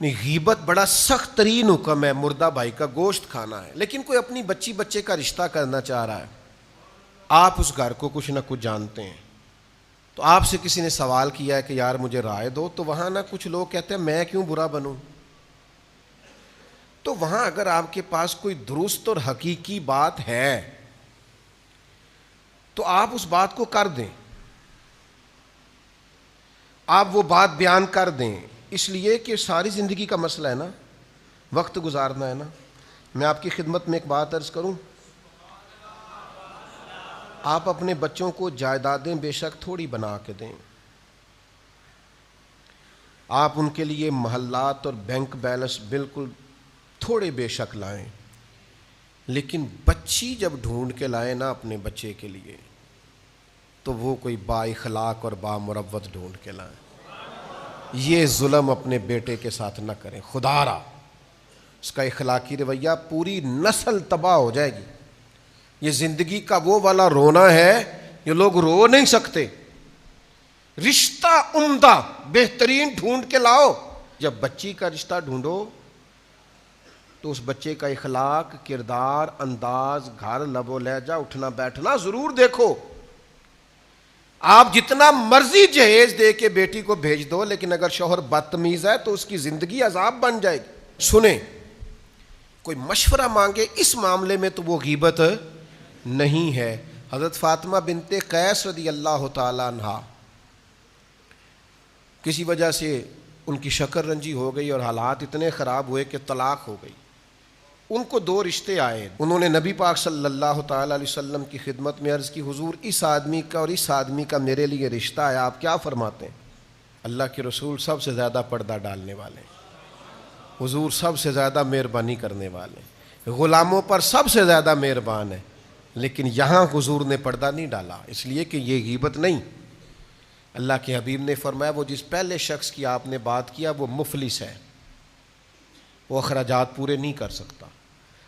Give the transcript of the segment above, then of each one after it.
نہیں، غیبت بڑا سخت ترین حکم ہے، مردہ بھائی کا گوشت کھانا ہے، لیکن کوئی اپنی بچے کا رشتہ کرنا چاہ رہا ہے، آپ اس گھر کو کچھ نہ کچھ جانتے ہیں، تو آپ سے کسی نے سوال کیا ہے کہ یار مجھے رائے دو، تو وہاں نہ کچھ لوگ کہتے ہیں میں کیوں برا بنوں، تو وہاں اگر آپ کے پاس کوئی درست اور حقیقی بات ہے تو آپ اس بات کو کر دیں، آپ وہ بات بیان کر دیں، اس لیے کہ ساری زندگی کا مسئلہ ہے نا، وقت گزارنا ہے نا۔ میں آپ کی خدمت میں ایک بات عرض کروں، آپ اپنے بچوں کو جائیدادیں بے شک تھوڑی بنا کے دیں، آپ ان کے لیے محلات اور بینک بیلنس بالکل تھوڑے بے شک لائیں، لیکن بچی جب ڈھونڈ کے لائیں نا اپنے بچے کے لیے تو وہ کوئی با اخلاق اور با مروت ڈھونڈ کے لائیں۔ یہ ظلم اپنے بیٹے کے ساتھ نہ کریں، خدا را اس کا اخلاقی رویہ پوری نسل تباہ ہو جائے گی۔ یہ زندگی کا وہ والا رونا ہے یہ لوگ رو نہیں سکتے۔ رشتہ عمدہ بہترین ڈھونڈ کے لاؤ، جب بچی کا رشتہ ڈھونڈو تو اس بچے کا اخلاق، کردار، انداز، گھر، لب و لہجہ، اٹھنا بیٹھنا ضرور دیکھو۔ آپ جتنا مرضی جہیز دے کے بیٹی کو بھیج دو، لیکن اگر شوہر بدتمیز ہے تو اس کی زندگی عذاب بن جائے گی۔ سنیں، کوئی مشورہ مانگے اس معاملے میں تو وہ غیبت نہیں ہے۔ حضرت فاطمہ بنت قیس رضی اللہ تعالی عنہا کسی وجہ سے ان کی شکر رنجی ہو گئی اور حالات اتنے خراب ہوئے کہ طلاق ہو گئی۔ ان کو دو رشتے آئے، انہوں نے نبی پاک صلی اللہ تعالی علیہ وسلم کی خدمت میں عرض کی، حضور اس آدمی کا اور اس آدمی کا میرے لیے رشتہ ہے، آپ کیا فرماتے ہیں؟ اللہ کے رسول سب سے زیادہ پردہ ڈالنے والے، حضور سب سے زیادہ مہربانی کرنے والے، غلاموں پر سب سے زیادہ مہربان ہے، لیکن یہاں حضور نے پردہ نہیں ڈالا، اس لیے کہ یہ غیبت نہیں۔ اللہ کے حبیب نے فرمایا وہ جس پہلے شخص کی آپ نے بات کیا وہ مفلس ہے، وہ اخراجات پورے نہیں کر سکتا،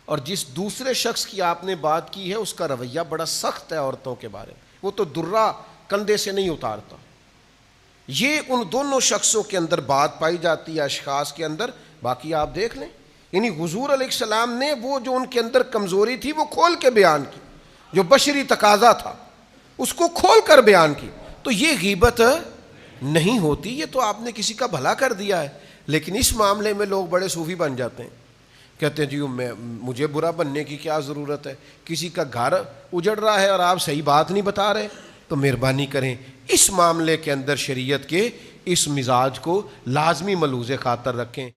اور جس دوسرے شخص کی آپ نے بات کی ہے اس کا رویہ بڑا سخت ہے عورتوں کے بارے میں، وہ تو درہ کندھے سے نہیں اتارتا۔ یہ ان دونوں شخصوں کے اندر بات پائی جاتی ہے، اشخاص کے اندر، باقی آپ دیکھ لیں۔ یعنی حضور علیہ السلام نے وہ جو ان کے اندر کمزوری تھی وہ کھول کے بیان کی، جو بشری تقاضا تھا اس کو کھول کر بیان کی، تو یہ غیبت نہیں ہوتی، یہ تو آپ نے کسی کا بھلا کر دیا ہے۔ لیکن اس معاملے میں لوگ بڑے صوفی بن جاتے ہیں، کہتے ہیں جی مجھے برا بننے کی کیا ضرورت ہے، کسی کا گھر اجڑ رہا ہے اور آپ صحیح بات نہیں بتا رہے، تو مہربانی کریں اس معاملے کے اندر شریعت کے اس مزاج کو لازمی ملحوظ خاطر رکھیں۔